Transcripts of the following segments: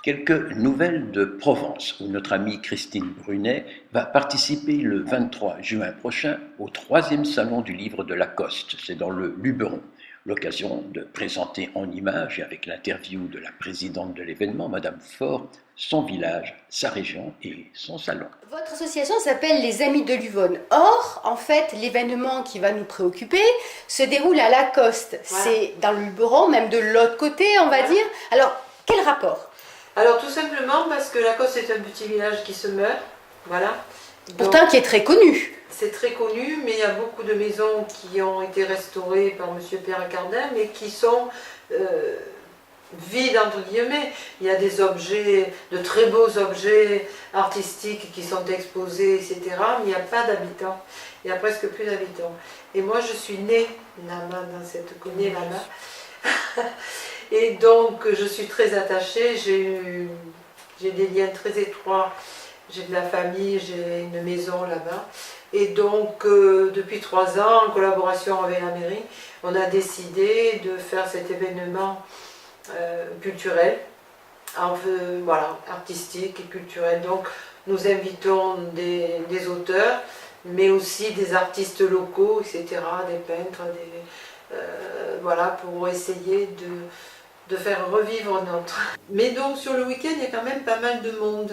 Quelques nouvelles de Provence, où notre amie Christine Brunet va participer le 23 juin prochain au 3e salon du livre de Lacoste, c'est dans le Luberon. L'occasion de présenter en images et avec l'interview de la présidente de l'événement, Madame Faure, son village, sa région et son salon. Votre association s'appelle les Amis de l'Yvonne. Or, en fait, l'événement qui va nous préoccuper se déroule à Lacoste. Voilà. C'est dans le Luberon, même de l'autre côté, on va dire. Alors, quel rapport? Alors, tout simplement parce que Lacoste est un petit village qui se meurt. Voilà. Pourtant, qui est très connu. C'est très connu, mais il y a beaucoup de maisons qui ont été restaurées par M. Pierre Cardin, mais qui sont vides, entre guillemets. Il y a des objets, de très beaux objets artistiques qui sont exposés, etc. Mais il n'y a pas d'habitants. Il n'y a presque plus d'habitants. Et moi, je suis née là-bas, dans cette commune là-bas. Et donc, je suis très attachée. J'ai des liens très étroits. J'ai de la famille, j'ai une maison là-bas. Et donc, depuis 3 ans, en collaboration avec la mairie, on a décidé de faire cet événement culturel, voilà, artistique et culturel. Donc, nous invitons des auteurs, mais aussi des artistes locaux, etc., des peintres, voilà, pour essayer de faire revivre notre... Mais donc, sur le week-end, il y a quand même pas mal de monde.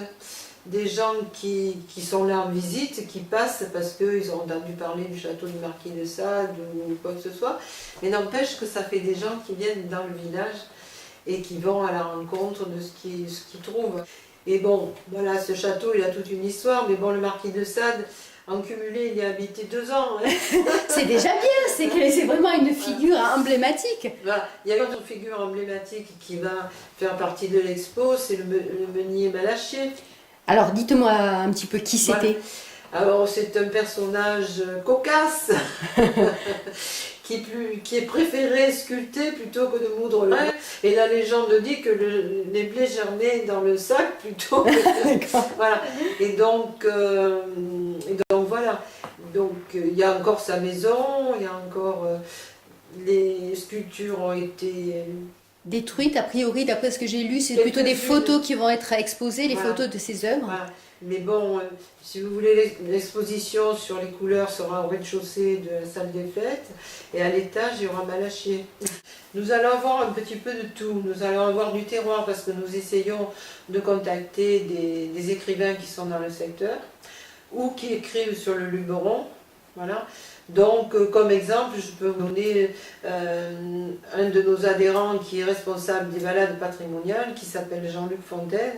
Des gens qui sont là en visite, qui passent parce qu'ils ont entendu parler du château du Marquis de Sade ou quoi que ce soit. Mais n'empêche que ça fait des gens qui viennent dans le village et qui vont à la rencontre de ce qu'ils trouvent. Et bon, voilà, ce château, il a toute une histoire, mais bon, le Marquis de Sade, en cumulé, il y a habité 2 ans. Hein. C'est déjà bien, c'est vraiment une figure emblématique. Voilà. Il y a une autre figure emblématique qui va faire partie de l'expo, c'est le meunier Malachier. Alors, dites-moi un petit peu qui c'était. Voilà. Alors, c'est un personnage cocasse qui est préféré sculpter plutôt que de moudre le blé. Et la légende dit que les blés germaient dans le sac plutôt que... Voilà. Et donc voilà. Donc, il y a encore sa maison, il y a encore... les sculptures ont été... détruites, a priori, d'après ce que j'ai lu, c'est plutôt des photos qui vont être exposées, les photos de ses œuvres. Voilà. Mais bon, si vous voulez, l'exposition sur les couleurs sera au rez-de-chaussée de la salle des fêtes, et à l'étage, il y aura Malachier. Nous allons avoir un petit peu de tout. Nous allons avoir du terroir parce que nous essayons de contacter des écrivains qui sont dans le secteur, ou qui écrivent sur le Luberon. Voilà. Donc, comme exemple, je peux vous donner un de nos adhérents qui est responsable des balades patrimoniales, qui s'appelle Jean-Luc Fontaine,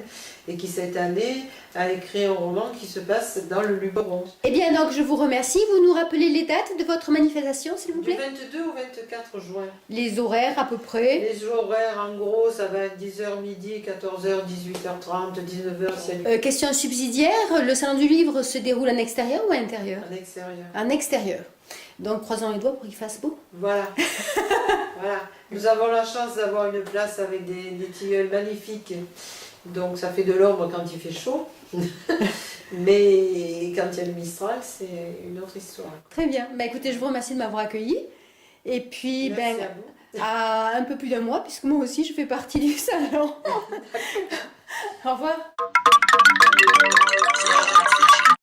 et qui cette année a écrit un roman qui se passe dans le Luberon. Eh bien donc, je vous remercie. Vous nous rappelez les dates de votre manifestation, s'il vous plaît? Du 22 au 24 juin. Les horaires, à peu près? Les horaires, en gros, ça va être 10h midi, 14h, 18h30, 19h. Question subsidiaire, le salon du livre se déroule en extérieur ou à l'intérieur? En extérieur. En extérieur. Donc, croisons les doigts pour qu'il fasse beau. Voilà. Voilà. Nous avons la chance d'avoir une place avec des tilleuls magnifiques. Donc, ça fait de l'ombre quand il fait chaud. Mais quand il y a le Mistral, c'est une autre histoire. Très bien. Bah, écoutez, je vous remercie de m'avoir accueilli. Et puis, merci à vous. À un peu plus d'un mois, puisque moi aussi, je fais partie du salon. Au revoir.